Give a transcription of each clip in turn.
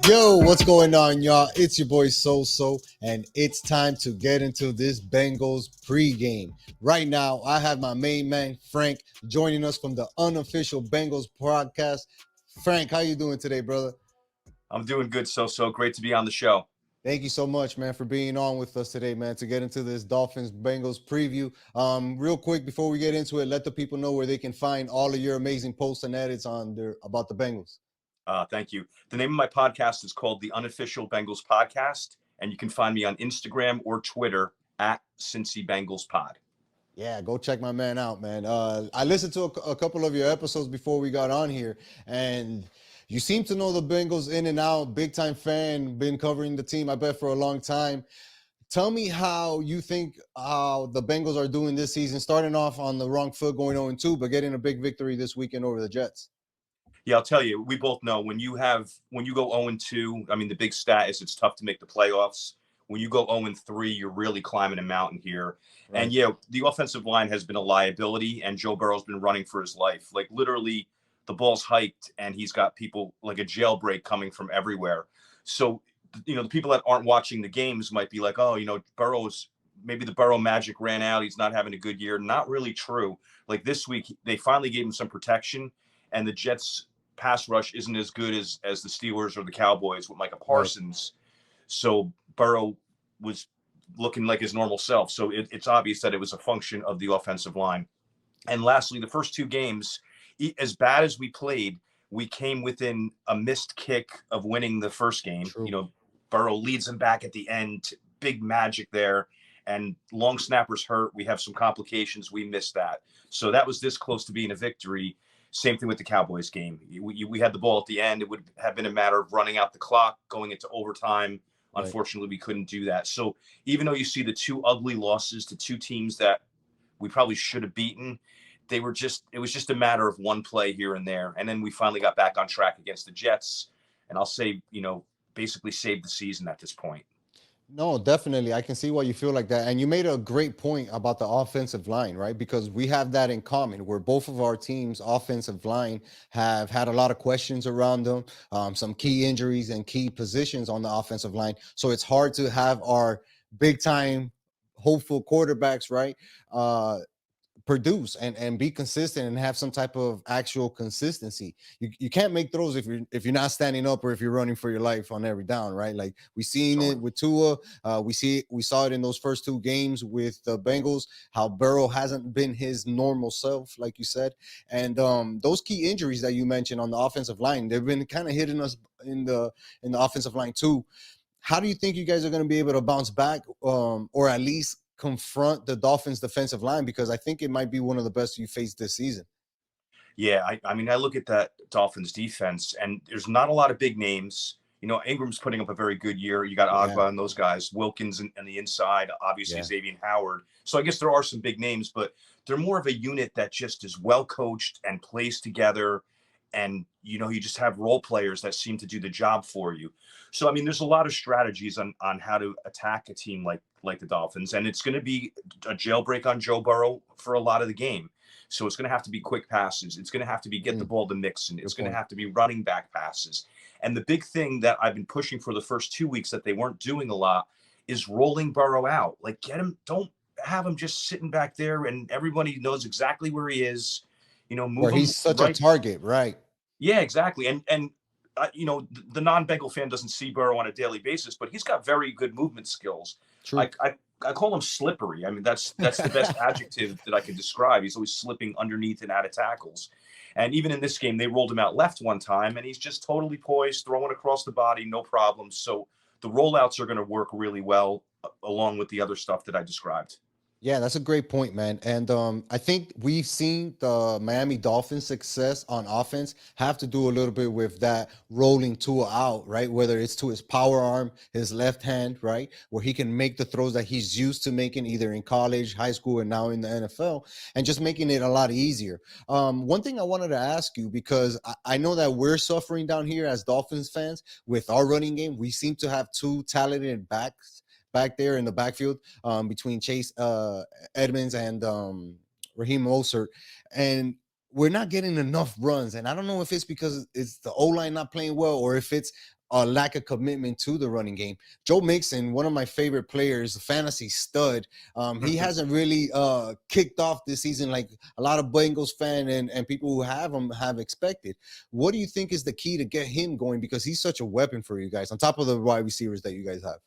Yo, what's going on, y'all? It's your boy SoSo, and it's time to get into this Bengals pregame. Right now, I have my main man Frank joining us from the Unofficial Bengals podcast. Frank, how you doing today, brother? I'm doing good, so great to be on the show. Thank you so much, man, for being on with us today, man, to get into this Dolphins Bengals preview. Real quick before we get into it, let the people know where they can find all of your amazing posts and edits on there about the Bengals. Thank you. The name of my podcast is called the Unofficial Bengals Podcast, and you can find me on Instagram or Twitter at Cincy Bengals Pod. Yeah, go check my man out, man. I listened to a couple of your episodes before we got on here, and you seem to know the Bengals in and out. Big time fan, been covering the team, I bet, for a long time. Tell me how you think how the Bengals are doing this season, starting off on the wrong foot, going 0-2, but getting a big victory this weekend over the Jets. Yeah, I'll tell you, we both know when you go 0-2, I mean the big stat is it's tough to make the playoffs. When you go 0-3, you're really climbing a mountain here. And Right. yeah, the offensive line has been a liability, and Joe Burrow's been running for his life. Like literally, the ball's hiked, and he's got people like a jailbreak coming from everywhere. So, the people that aren't watching the games might be like, oh, Burrow's maybe the Burrow magic ran out. He's not having a good year. Not really true. Like this week, they finally gave him some protection, and the Jets pass rush isn't as good as the Steelers or the Cowboys with Micah Right. Parsons. So Burrow was looking like his normal self. So it's obvious that it was a function of the offensive line. And lastly, the first two games, as bad as we played, we came within a missed kick of winning the first game. True. Burrow leads them back at the end. Big magic there. And long snappers hurt. We have some complications. We missed that. So that was this close to being a victory. Same thing with the Cowboys game. We had the ball at the end. It would have been a matter of running out the clock, going into overtime. Right. Unfortunately, we couldn't do that. So even though you see the two ugly losses to two teams that we probably should have beaten, it was just a matter of one play here and there. And then we finally got back on track against the Jets. And I'll say, basically saved the season at this point. No, definitely. I can see why you feel like that. And you made a great point about the offensive line, right? Because we have that in common where both of our teams' offensive line have had a lot of questions around them, some key injuries and key positions on the offensive line. So it's hard to have our big time hopeful quarterbacks, right? Produce and be consistent and have some type of actual consistency. You can't make throws if you're not standing up or if you're running for your life on every down, right? Like we seen Sure. it with Tua. We saw it in those first two games with the Bengals, how Burrow hasn't been his normal self, like you said. And those key injuries that you mentioned on the offensive line, they've been kind of hitting us in the offensive line too. How do you think you guys are going to be able to bounce back, or at least confront the Dolphins' defensive line? Because I think it might be one of the best you faced this season. Yeah, I mean, I look at that Dolphins defense, and there's not a lot of big names. Ingram's putting up a very good year. You got Yeah, Agba and those guys, Wilkins and the inside, obviously yeah, Xavier Howard. So I guess there are some big names, but they're more of a unit that just is well coached and plays together. And you just have role players that seem to do the job for you. So I mean, there's a lot of strategies on how to attack a team like the Dolphins, and it's going to be a jailbreak on Joe Burrow for a lot of the game. So it's going to have to be quick passes. It's going to have to be get the mm, ball to Mixon. It's good going to point. have to be running back passes. And the big thing that I've been pushing for the first 2 weeks that they weren't doing a lot is rolling Burrow out. Like get him, don't have him just sitting back there and everybody knows exactly where he is. Move Where him he's such a right. target, right? Yeah, exactly. And the non-Bengal fan doesn't see Burrow on a daily basis, but he's got very good movement skills. True. I call him slippery. I mean, that's the best adjective that I can describe. He's always slipping underneath and out of tackles. And even in this game, they rolled him out left one time, and he's just totally poised, throwing across the body, no problems. So the rollouts are going to work really well, along with the other stuff that I described. Yeah, that's a great point, man. And I think we've seen the Miami Dolphins' success on offense have to do a little bit with that rolling Tua out, right? Whether it's to his power arm, his left hand, right, where he can make the throws that he's used to making either in college, high school, and now in the NFL, and just making it a lot easier. One thing I wanted to ask you, because I know that we're suffering down here as Dolphins fans with our running game. We seem to have two talented backs back there in the backfield, between Chase Edmonds and Raheem Mostert. And we're not getting enough runs. And I don't know if it's because it's the O-line not playing well or if it's a lack of commitment to the running game. Joe Mixon, one of my favorite players, a fantasy stud, he hasn't really kicked off this season like a lot of Bengals fan and people who have him have expected. What do you think is the key to get him going? Because he's such a weapon for you guys, on top of the wide receivers that you guys have.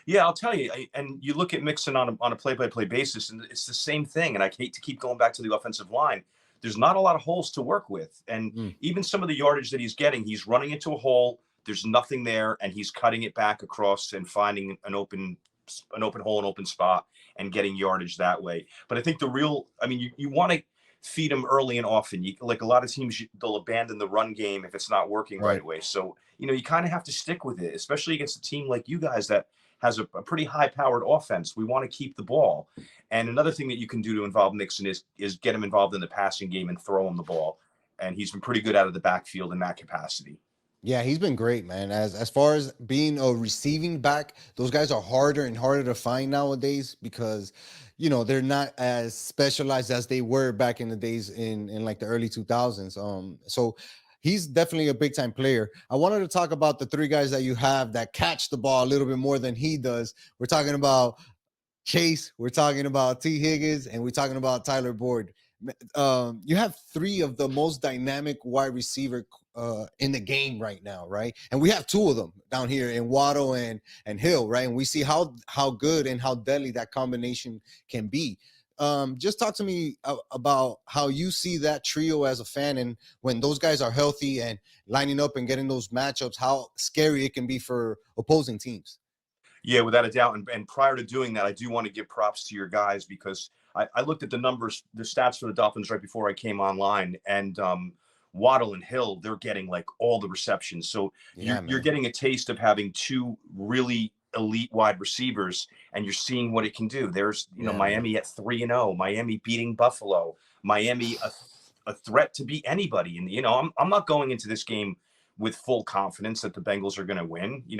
Yeah, I'll tell you. And you look at Mixon on a play-by-play basis, and it's the same thing. And I hate to keep going back to the offensive line. There's not a lot of holes to work with, and Mm, even some of the yardage that he's getting, he's running into a hole. There's nothing there, and he's cutting it back across and finding an open hole, an open spot, and getting yardage that way. But I think I mean, you want to feed him early and often. Like a lot of teams, they'll abandon the run game if it's not working right right. away. So you kind of have to stick with it, especially against a team like you guys that has a pretty high-powered offense. We want to keep the ball. And another thing that you can do to involve Mixon is get him involved in the passing game and throw him the ball. And he's been pretty good out of the backfield in that capacity. Yeah, he's been great, man. As far as being a receiving back, those guys are harder and harder to find nowadays because they're not as specialized as they were back in the days in like the early 2000s. So he's definitely a big time player. I wanted to talk about the three guys that you have that catch the ball a little bit more than he does. We're talking about Chase, we're talking about T. Higgins, and we're talking about Tyler Boyd. You have three of the most dynamic wide receiver in the game right now, right? And we have two of them down here in Waddle and Hill, right? And we see how good and how deadly that combination can be. Just talk to me about how you see that trio as a fan, and when those guys are healthy and lining up and getting those matchups, how scary it can be for opposing teams. Yeah, without a doubt. And prior to doing that, I do want to give props to your guys because I looked at the numbers, the stats for the Dolphins right before I came online, and Waddle and Hill, they're getting like all the receptions. So Yeah, you're man. getting a taste of having two really elite wide receivers, and you're seeing what it can do. There's Yeah, man. Miami at 3-0, Miami beating Buffalo, Miami a threat to beat anybody. And I'm not going into this game with full confidence that the Bengals are going to win. You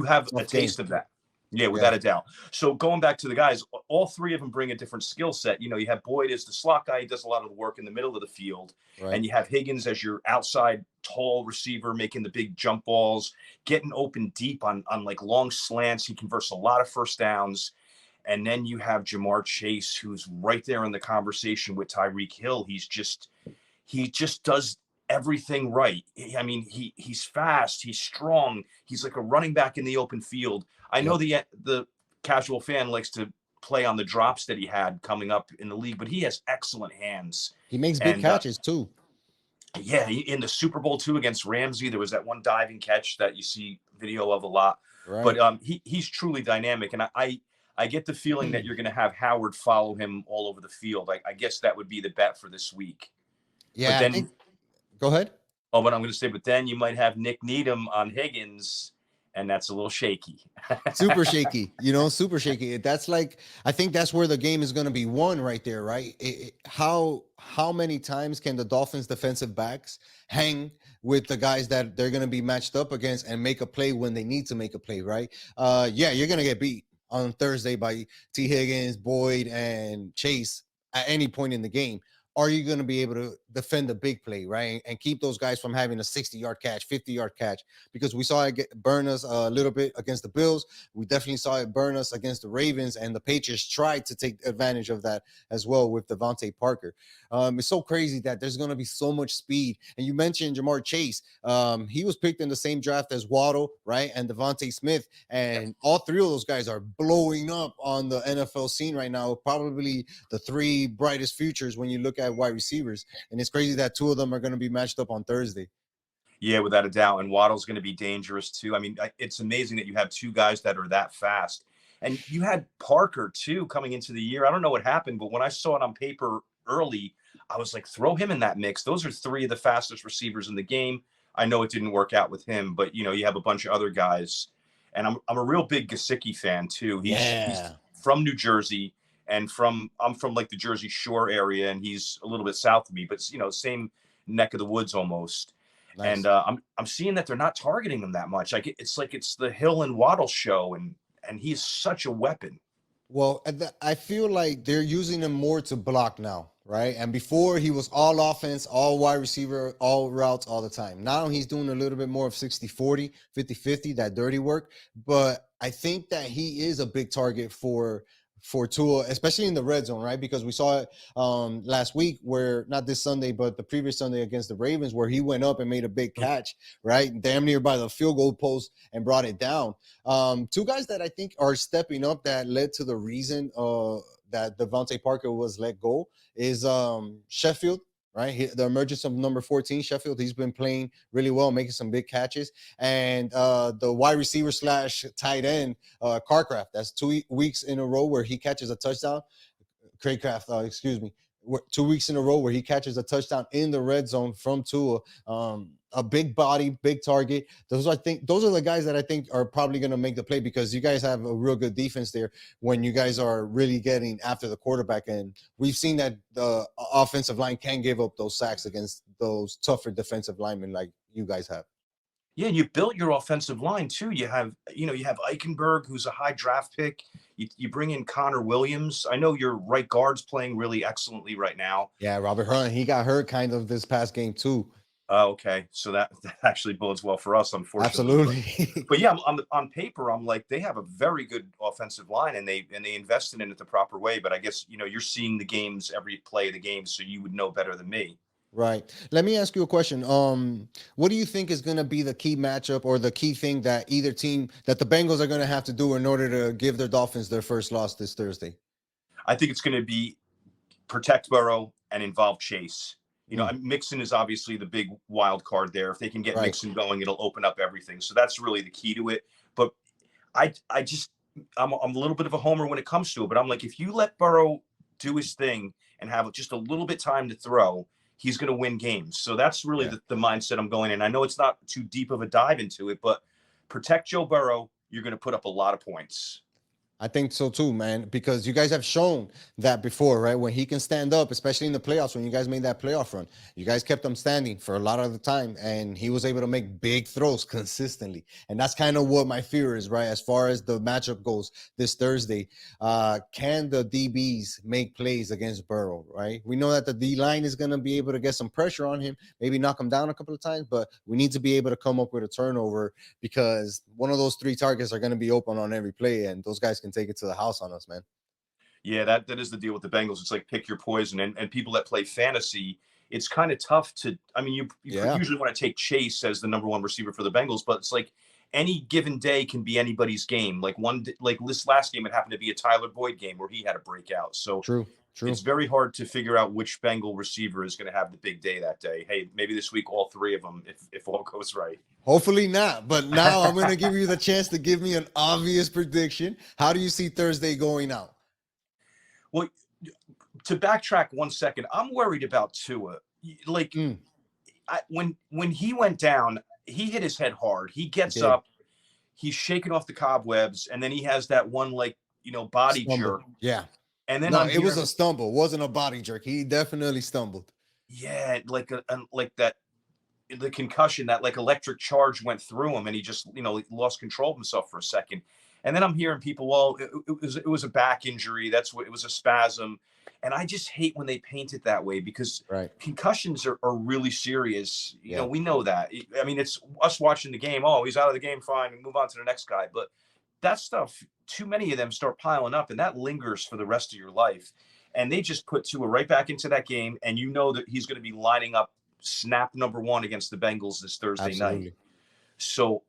have a Tough game. taste of that. Yeah, Yeah. without a doubt. So going back to the guys, all three of them bring a different skill set. You have Boyd as the slot guy. He does a lot of the work in the middle of the field. Right. And you have Higgins as your outside tall receiver, making the big jump balls, getting open deep on like long slants. He converts a lot of first downs. And then you have Jamar Chase, who's right there in the conversation with Tyreek Hill. He just does everything right. I mean, he's fast, he's strong, he's like a running back in the open field. I know Yep. the casual fan likes to play on the drops that he had coming up in the league, but he has excellent hands. He makes big And catches too. yeah, in the Super Bowl too against Ramsey, there was that one diving catch that you see video of a lot. But Right. he's truly dynamic, and I get the feeling that you're going to have Howard follow him all over the field. I guess that would be the bet for this week. But Yeah, I then think. Go ahead. Oh, but I'm going to say, but then you might have Nick Needham on Higgins, and that's a little shaky. Super shaky, super shaky. That's like, I think that's where the game is going to be won right there, right? How many times can the Dolphins defensive backs hang with the guys that they're going to be matched up against and make a play when they need to make a play, right? Yeah, you're going to get beat on Thursday by T. Higgins, Boyd, and Chase at any point in the game. Are you going to be able to defend the big play, right? And keep those guys from having a 60-yard catch, 50-yard catch? Because we saw it burn us a little bit against the Bills. We definitely saw it burn us against the Ravens, and the Patriots tried to take advantage of that as well with Devontae Parker. It's so crazy that there's going to be so much speed. And you mentioned Jamar Chase. He was picked in the same draft as Waddle, right? And Devontae Smith. And all three of those guys are blowing up on the NFL scene right now. Probably the three brightest futures when you look at wide receivers. And it's crazy that two of them are going to be matched up on Thursday. Yeah, without a doubt. And Waddle's going to be dangerous too. I mean, it's amazing that you have two guys that are that fast. And you had Parker too coming into the year. I don't know what happened, but when I saw it on paper early, I was like, throw him in that mix. Those are three of the fastest receivers in the game. I know it didn't work out with him, but you have a bunch of other guys. And I'm a real big Gesicki fan too. He's Yeah. from New Jersey, and I'm from like the Jersey Shore area, and he's a little bit south of me, but same neck of the woods almost. And Nice. I'm seeing that they're not targeting him that much. Like it's the Hill and Waddle show, and he's such a weapon. Well, I feel like they're using him more to block now, right? And before he was all offense, all wide receiver, all routes all the time. Now he's doing a little bit more of 60-40, 50-50, that dirty work. But I think that he is a big target for Tua, especially in the red zone, right? Because we saw it last week, where not this Sunday, but the previous Sunday against the Ravens, where he went up and made a big catch, right? Damn near by the field goal post and brought it down. Two guys that I think are stepping up that led to the reason that Devontae Parker was let go is Sheffield, right? The emergence of number 14, Sheffield. He's been playing really well, making some big catches. And the wide receiver slash tight end, Carcraft. That's 2 weeks in a row where he catches a touchdown. Craycraft, excuse me, 2 weeks in a row where he catches a touchdown in the red zone from Tua. A big body, big target. I think those are the guys that I think are probably going to make the play, because you guys have a real good defense there when you guys are really getting after the quarterback. And we've seen that the offensive line can give up those sacks against those tougher defensive linemen like you guys have. Yeah, and you built your offensive line too. You have Eichenberg, who's a high draft pick. You bring in Connor Williams. I know your right guard's playing really excellently right now. Yeah, Robert Hunt, he got hurt kind of this past game too. Okay, so that actually bodes well for us, unfortunately. Absolutely. But yeah, on paper, I'm like, they have a very good offensive line, and they invested in it the proper way. But I guess you're seeing the games, every play of the game, so you would know better than me. Right. Let me ask you a question. What do you think is going to be the key matchup or the key thing that either team that the Bengals are going to have to do in order to give their Dolphins their first loss this Thursday? I think it's going to be protect Burrow and involve Chase. Mm, Mixon is obviously the big wild card there. If they can get right. Mixon going, it'll open up everything. So that's really the key to it. But I just I'm a little bit of a homer when it comes to it. But I'm like, if you let Burrow do his thing and have just a little bit time to throw, he's going to win games. So that's really Yeah. the mindset I'm going in. I know it's not too deep of a dive into it, but protect Joe Burrow. You're going to put up a lot of points. I think so too, man, because you guys have shown that before, right? When he can stand up, especially in the playoffs, when you guys made that playoff run, you guys kept him standing for a lot of the time, and he was able to make big throws consistently. And that's kind of what my fear is, right? As far as the matchup goes this Thursday, can the DBs make plays against Burrow, right? We know that the D line is going to be able to get some pressure on him, maybe knock him down a couple of times, but we need to be able to come up with a turnover, because one of those three targets are going to be open on every play, and those guys can take it to the house on us, man. Yeah, that is the deal with the Bengals. It's like pick your poison, and people that play fantasy, it's kind of tough to. I mean, you Yeah, usually want to take Chase as the number one receiver for the Bengals, but it's like any given day can be anybody's game. Like this last game, it happened to be a Tyler Boyd game where he had a breakout. So true, true. it's very hard to figure out which Bengal receiver is going to have the big day that day. Hey, maybe this week all three of them, if all goes right. Hopefully not. But now I'm going to give you the chance to give me an obvious prediction. How do you see Thursday going out? Well, to backtrack 1 second, I'm worried about Tua. Like Mm, when he went down, he hit his head hard. He he gets did up, he's shaking off the cobwebs, and then he has that one body jerk. stumble. Yeah. And then No, I'm it was hearing, a stumble. Wasn't a body jerk. He definitely stumbled. yeah, like that the concussion, that like electric charge went through him, and he just lost control of himself for a second. And then I'm hearing people, well, it was a back injury. That's what it was, a spasm. And I just hate when they paint it that way, because Right. concussions are really serious. Yeah. We know that. I mean, it's us watching the game. Oh, he's out of the game. Fine. Move on to the next guy. But that stuff, too many of them start piling up, and that lingers for the rest of your life. And they just put Tua right back into that game. And you know that he's going to be lining up snap number one against the Bengals this Thursday night. Absolutely. So,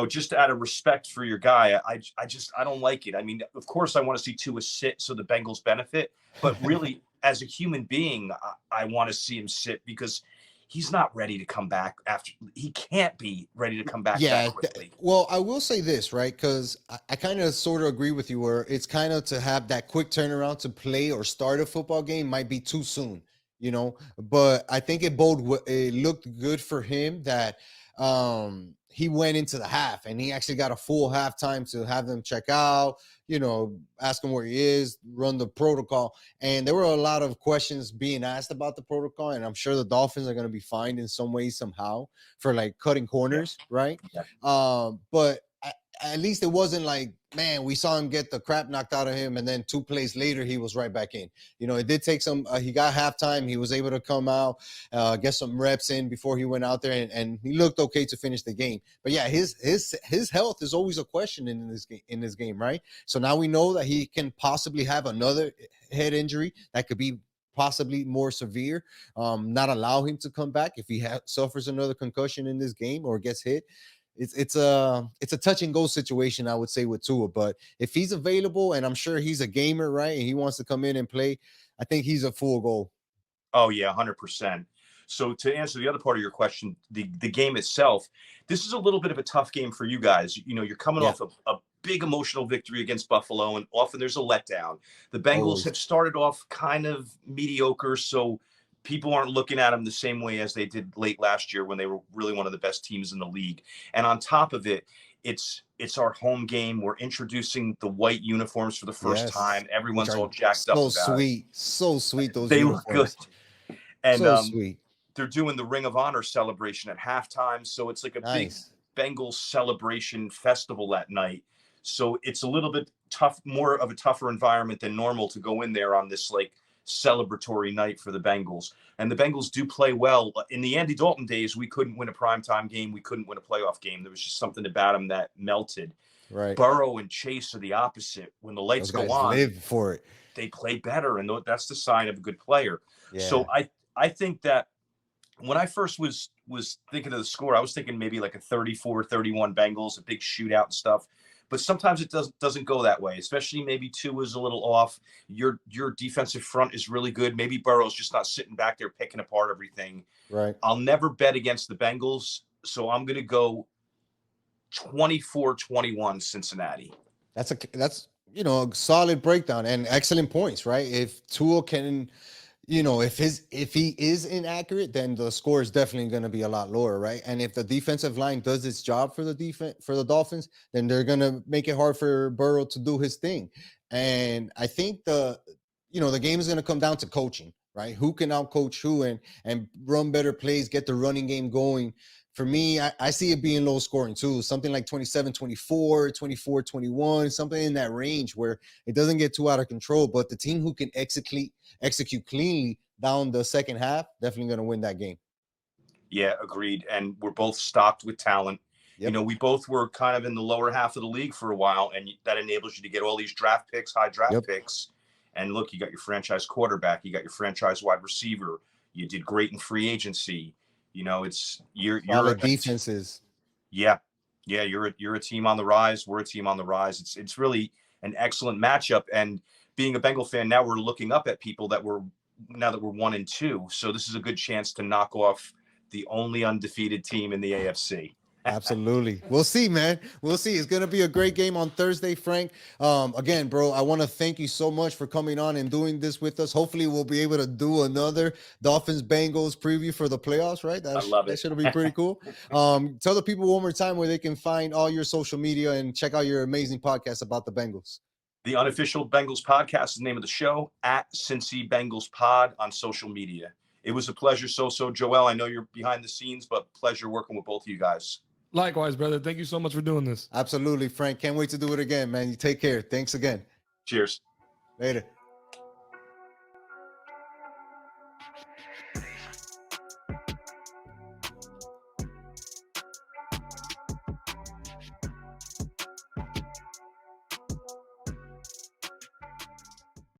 just out of respect for your guy, I don't like it. I mean, of course, I want to see Tua sit so the Bengals benefit, but really, as a human being, I want to see him sit, because he's not ready to come back after. He can't be ready to come back that Yeah. quickly. Well, I will say this, right? Because I kind of sort of agree with you, where it's kind of to have that quick turnaround to play or start a football game might be too soon. But I think it looked good for him that he went into the half and he actually got a full halftime to have them check out, ask him where he is, run the protocol. And there were a lot of questions being asked about the protocol, and I'm sure the Dolphins are going to be fined in some way, somehow, for like cutting Yeah, corners, right? yeah. But at least it wasn't like, man, we saw him get the crap knocked out of him, and then 2 plays later he was right back in. It did take some. He got halftime. He was able to come out, get some reps in before he went out there, and he looked okay to finish the game. But yeah, his health is always a question in this game. In this game, right? So now we know that he can possibly have another head injury that could be possibly more severe, not allow him to come back if he suffers another concussion in this game or gets hit. It's a touch and go situation, I would say, with Tua. But if he's available, and I'm sure he's a gamer, right, and he wants to come in and play, I think he's a full goal. Oh yeah, 100%. So to answer the other part of your question, the game itself, this is a little bit of a tough game for you guys. You're coming Yeah, off a big emotional victory against Buffalo, and often there's a letdown. The Bengals have always. started off kind of mediocre, so people aren't looking at them the same way as they did late last year when they were really one of the best teams in the league. And on top of it, it's our home game. We're introducing the white uniforms for the first Yes, time. which Everyone's are all jacked up about it. so sweet. Those They look good. uniforms, And so sweet. they're doing the Ring of Honor celebration at halftime. So it's like a big Nice. Bengals celebration festival that night. So it's a little bit tough, more of a tougher environment than normal to go in there on this like celebratory night for the Bengals. And the Bengals do play well. In the Andy Dalton days, we couldn't win a primetime game. We couldn't win a playoff game. There was just something about them that melted. Right. Burrow and Chase are the opposite. When the lights Those go guys on, live for it. they play better, and that's the sign of a good player. So Yeah. I think that when I first was thinking of the score, I was thinking maybe like a 34-31 Bengals, a big shootout and stuff. But sometimes it doesn't go that way, especially maybe two is a little off. Your defensive front is really good. Maybe Burrow's just not sitting back there picking apart everything. Right. I'll never bet against the Bengals, so I'm going to go 24-21 Cincinnati. That's a solid breakdown and excellent points, right? If Tua can, if he is inaccurate, then the score is definitely going to be a lot lower, right? And if the defensive line does its job for the Dolphins, then they're going to make it hard for Burrow to do his thing. And I think the game is going to come down to coaching, right? Who can outcoach who and run better plays, get the running game going. For me, I see it being low scoring too, something like 27-24, 24-21, something in that range where it doesn't get too out of control. But the team who can execute cleanly down the second half, definitely going to win that game. Yeah, agreed. And we're both stocked with talent. Yep. We both were kind of in the lower half of the league for a while, and that enables you to get all these draft picks, high draft Yep. picks. And look, you got your franchise quarterback, you got your franchise wide receiver. You did great in free agency. You're Solid defenses. yeah, you're a team on the rise. We're a team on the rise. It's really an excellent matchup. And being a Bengal fan, now we're looking up at people that we're 1-2. So this is a good chance to knock off the only undefeated team in the AFC. Absolutely. We'll see, man. We'll see. It's gonna be a great game on Thursday, Frank. Again, bro, I want to thank you so much for coming on and doing this with us. Hopefully, we'll be able to do another Dolphins Bengals preview for the playoffs, right? I love That it. should be pretty cool. Tell the people one more time where they can find all your social media and check out your amazing podcast about the Bengals. The Unofficial Bengals podcast is the name of the show, at Cincy Bengals Pod on social media. It was a pleasure, SoSo. Joel, I know you're behind the scenes, but pleasure working with both of you guys. Likewise, brother. Thank you so much for doing this. Absolutely, Frank. Can't wait to do it again, man. You take care. Thanks again. Cheers. Later.